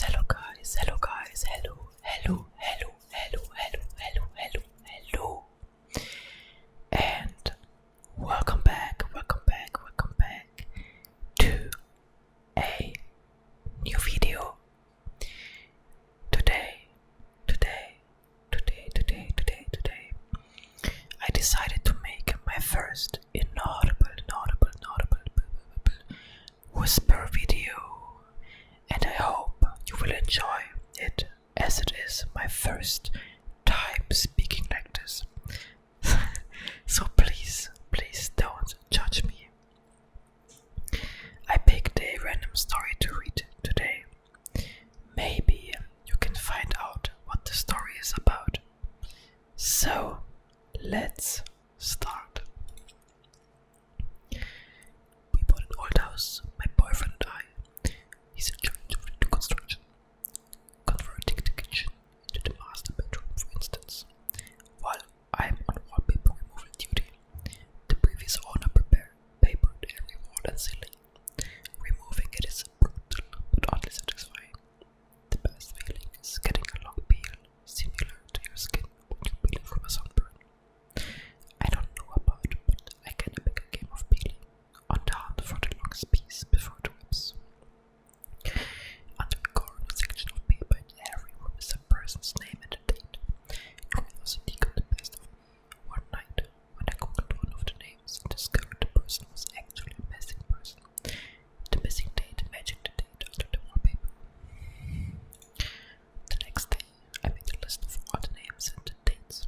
hello guys, hello. And welcome back to a new video. Today, I decided to make my first inaudible whisper video, and I hope you will enjoy it as it is my first time speaking like this. So please don't judge me. I picked a random story to read today. Maybe you can find out what the story is about. So let's start. We bought an old house, my boyfriend and I. He's in charge of the construction, converting the kitchen into the master bedroom, for instance. While I'm on wallpaper removal duty, the previous owner papered every wall and ceiling. Removing it is brutal but oddly satisfying. The best feeling is getting a long peel, similar to your skin when you're peeling from a sunburn. I don't know about, but I can epic a game of peeling on the hunt for the longest piece before it rips. Under the corner section of paper in every room is a person's name and a date. Curiosity got the best of me one night when I googled one of the names and discovered the person was actually a missing person. The missing date matching the date under the wallpaper. The next day, I made a list of all the names and the dates.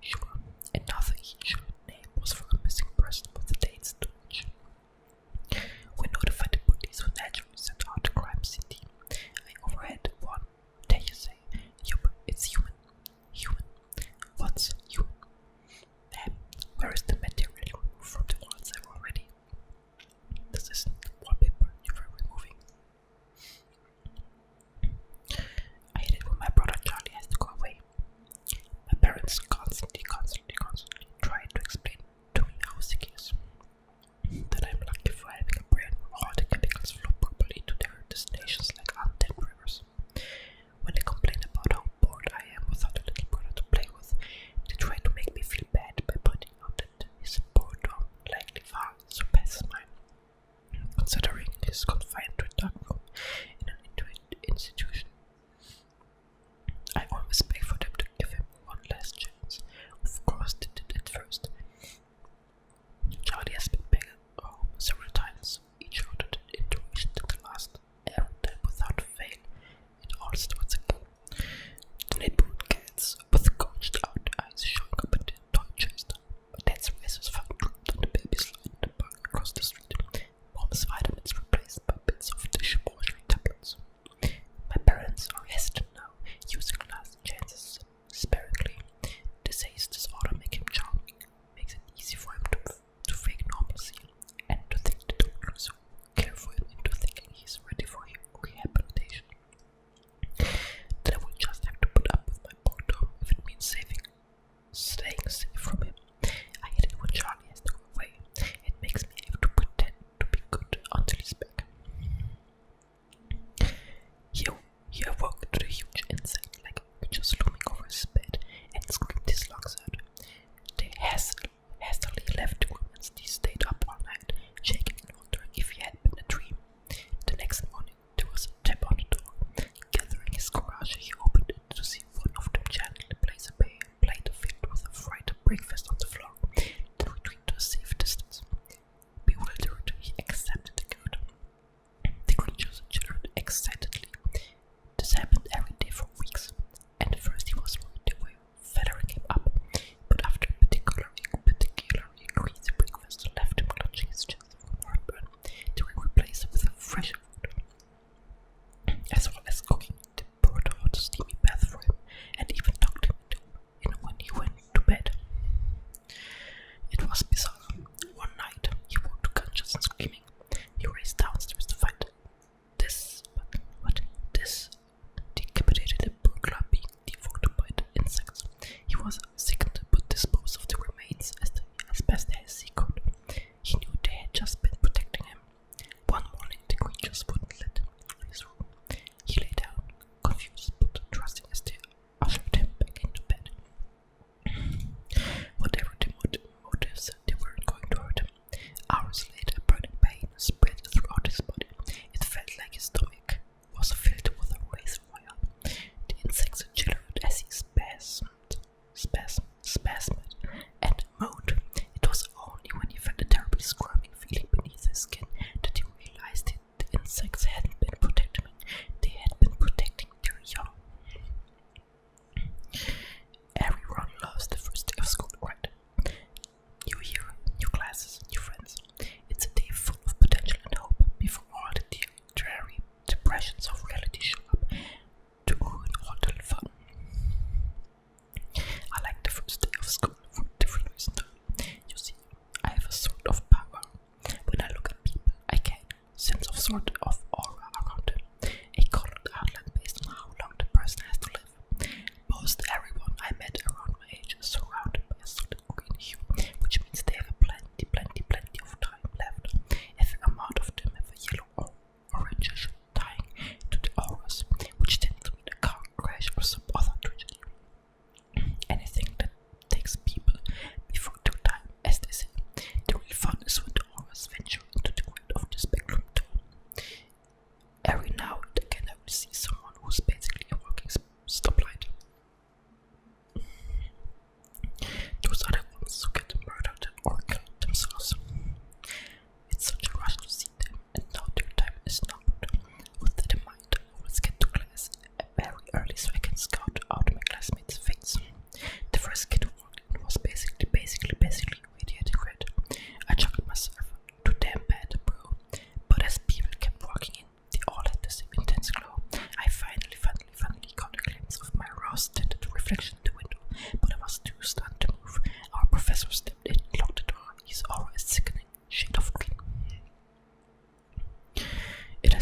Sure, another each name was for a missing person with the dates to match. We notified the police who naturally sent out the crime scene team. I overheard one. Dare you say, yup, it's human. Human. What's human? Where is the material removed from the walls I already? This isn't the wallpaper you were removing. I hate it when my brother Charlie has to go away. My parents constantly try to explain to me how sick he is. That I'm lucky for having a brain where all the chemicals flow properly to their destinations like untapped rivers. When I complain about how bored I am without a little brother to play with, they try to make me feel bad by pointing out that his boredom likely far surpasses mine, considering he's confined to a dark room in an institution. I always beg for them to give him one last chance. Of course they did at first. Charlie has been back home several times. Each of the interactions took the last every time without fail. It all starts again. The neighborhood cats with gouged out eyes showing up in the toy chest. My dad's razors found dropped on the baby slide in the park across the street. Mom's vitamins replaced by bits of sort of aura around them, a colored outline based on how long the person has to live. Most everyone I met around my age is surrounded by a solid green hue, which means they have plenty of time left. A fair amount of them have a yellow or orangish tying to the auras, which tend to be a car crash or some other tragedy. Anything that takes people before their time, as they say. The real fun is when the auras venture into the grid of the spectrum too. Every now and again I will see someone who's basically a walking stoplight. Those are the ones who get murdered or killed themselves. It's such a rush to see them, and now their time is numbered. With that in mind, I always get to class very early so I can scout out my classmates' fates. The first kid who walked in was basically radiating red. I chuckled myself, too damn bad, bro. But as people kept walking in, they all had the same intense glow. I finally caught a glimpse of my rose-tinted reflection in the window, but I was too stunned to move. Our professor stepped in and locked the door. His aura is sickening shade of green. It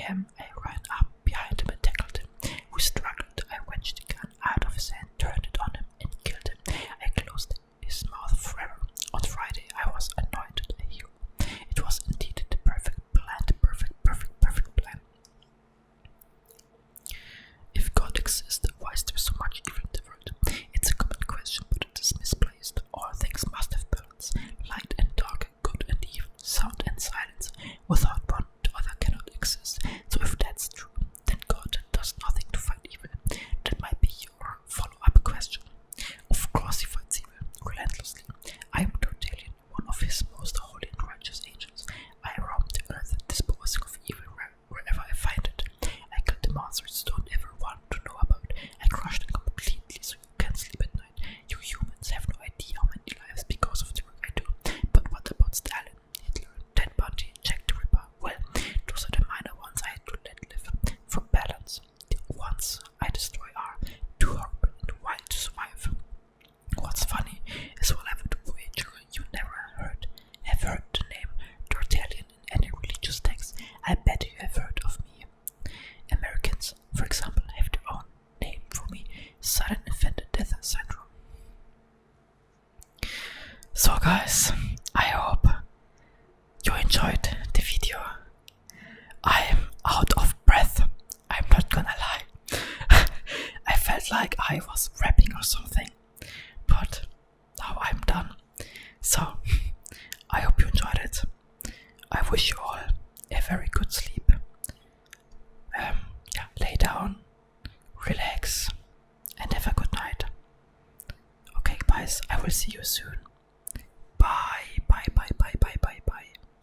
him, I ran up behind him and tackled him. We struggled. I wrenched the gun out of his hand, turned it on him, and killed him. I closed his mouth forever. On Friday, I was anointed a hero. It was indeed the perfect plan, the perfect plan. If God exists, why is there so much evil in the world? It's a common question, but it is misplaced. All things must have balance. Light and dark, good and evil, sound and silence. Without one, the other cannot exist. So if that's true, then God does nothing to fight evil. That might be your follow-up question. Of course he fights evil, relentlessly. I am Tortelian, one of his most holy and righteous angels. I roam the earth, disposing of evil wherever I find it. I kill the monsters you don't ever want to know about. I crush them completely so you can't sleep at night. You humans have no idea how many lives because of the work I do. But what about Stalin, Hitler, Ted Bundy, Jack the Ripper? Well, those are the minor ones I had to let live. For balance, the ones I destroy are too horrible and wild to survive. What's funny is while I would wager you never have heard the name Tortelian in any religious text. I bet you have heard of me. Americans, for example, have their own name for me, sudden infant death syndrome. So guys, I hope you enjoyed the video. I'm out of breath, I'm not gonna lie. I felt like I was rapping or something, but now I'm done. So, I hope you enjoyed it. I wish you all a very good sleep. Lay down, relax, and have a good night. Okay guys, I will see you soon.